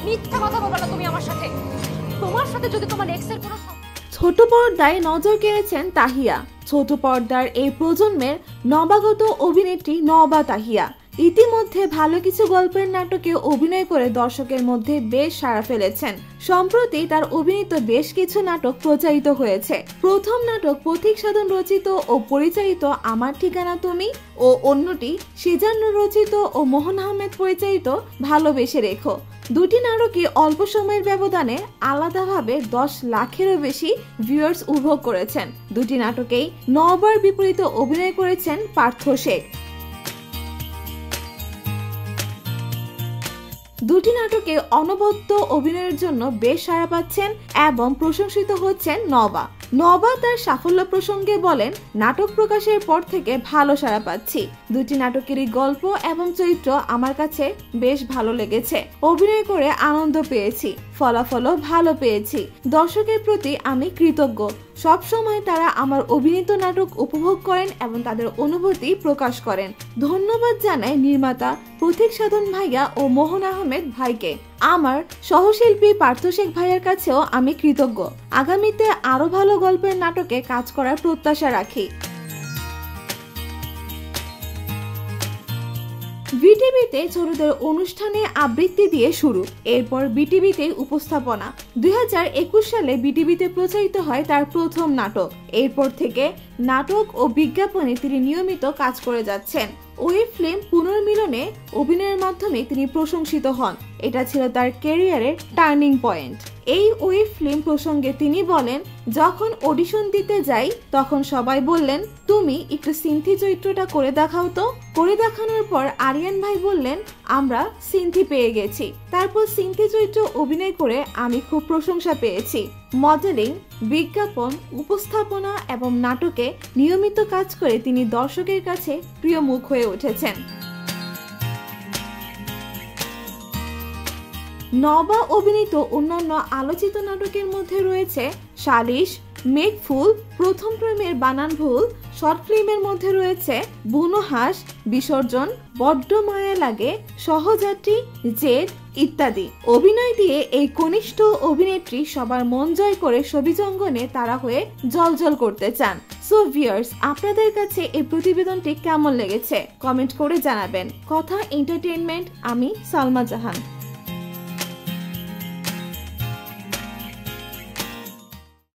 মিথ্যা কথা বলবে না তুমি আমার সাথে। তোমার সাথে যদি তোমার এক্সের কোনো ছোট পর্দায় নজর কেড়েছেন তাহিয়া। ছোট পর্দার এই প্রজন্মের নবাগত অভিনেত্রী নবা তাহিয়া ইতিমধ্যে ভালো কিছু গল্পের নাটকে অভিনয় করে দর্শকের মধ্যে বেশ সাড়া ফেলেছেন। সম্প্রতি তার অভিনীত বেশ কিছু নাটক প্রচারিত হয়েছে। প্রথম নাটক পথিক সাধন রচিত ও পরিচালিত আমার ঠিকানা তুমি, ও অন্যটি সিজান রচিত ও মোহন আহমেদ পরিচালিত ভালোবেসে রেখো। দুটি নাটকই অল্প সময়ের ব্যবধানে আলাদাভাবে 10 লাখেরও বেশি ভিউয়ার্স উপভোগ করেছেন। দুটি নাটকেই নবার বিপরীতে অভিনয় করেছেন পার্থ শেখ। দুটি নাটকে অনবদ্য অভিনয়ের জন্য বেশ সাড়া পাচ্ছেন এবং প্রশংসিত হচ্ছেন নবা। নবা তার সাফল্য প্রসঙ্গে বলেন, নাটক প্রকাশের পর থেকে ভালো সাড়া পাচ্ছি। দুটি নাটকেরই গল্প এবং চরিত্র আমার কাছে বেশ ভালো লেগেছে। অভিনয় করে আনন্দ পেয়েছি, ফলাফলও ভালো পেয়েছি। দর্শকের প্রতি আমি কৃতজ্ঞ। সব সময় তারা আমার অভিনীত নাটক উপভোগ করেন এবং তাদের অনুভূতি প্রকাশ করেন। ধন্যবাদ জানাই নির্মাতা পথিক সাধন ভাইয়া ও মোহন আহমেদ ভাইকে। আমার সহশিল্পী পার্থ শেখ ভাইয়ের কাছেও আমি কৃতজ্ঞ। আগামীতে আরো ভালো গল্পের নাটকে কাজ করার প্রত্যাশা রাখি। বিটিভিতে ছোটদের অনুষ্ঠানে আবৃত্তি দিয়ে শুরু, এরপর বিটিভিতে উপস্থাপনা। 2021 সালে বিটিভিতে প্রচারিত হয় তার প্রথম নাটক। এরপর থেকে নাটক ও বিজ্ঞাপনে তিনি নিয়মিত কাজ করে যাচ্ছেন। ওই ফিল্ম পুনর্মিলনে অভিনয়ের মাধ্যমে তিনি প্রশংসিত হন। এটা ছিল তার ক্যারিয়ারের টার্নিং পয়েন্ট। এই ওই ফিল্ম প্রসঙ্গে তিনি বলেন, যখন অডিশন দিতে যাই তখন সবাই বললেন তুমি একটু সিনথি চরিত্রটা করে দেখাও তো। করে দেখানোর পর আরিয়ান ভাই বললেন আমরা সিনথি পেয়ে গেছি। তারপর সিনথি চরিত্র অভিনয় করে আমি খুব প্রশংসা পেয়েছি। মডেলিং, বিজ্ঞাপন, উপস্থাপনা এবং নাটকে নিয়মিত কাজ করে তিনি দর্শকের কাছে প্রিয় মুখ হয়ে উঠেছেন। নবা অভিনীত অন্যান্য আলোচিত নাটকের মধ্যে রয়েছে সালিশ, মেঘফুল, প্রথম প্রেমের বানান ভুল। শর্ট ফিল্মের মধ্যে রয়েছে বুনো হাঁস, বিসর্জন, বড্ড মায়া লাগে, সহযাত্রী, জেদ ইত্যাদি। অভিনয় দিয়ে এই কনিষ্ঠ অভিনেত্রী সবার মন জয় করে ছবি অঙ্গনে তারা হয়ে জ্বলজ্বল করতে চান। সো ভিউয়ার্স, আপনাদের কাছে এই প্রতিবেদনটি কেমন লেগেছে কমেন্ট করে জানাবেন। কথা এন্টারটেইনমেন্ট, আমি সালমা জাহান।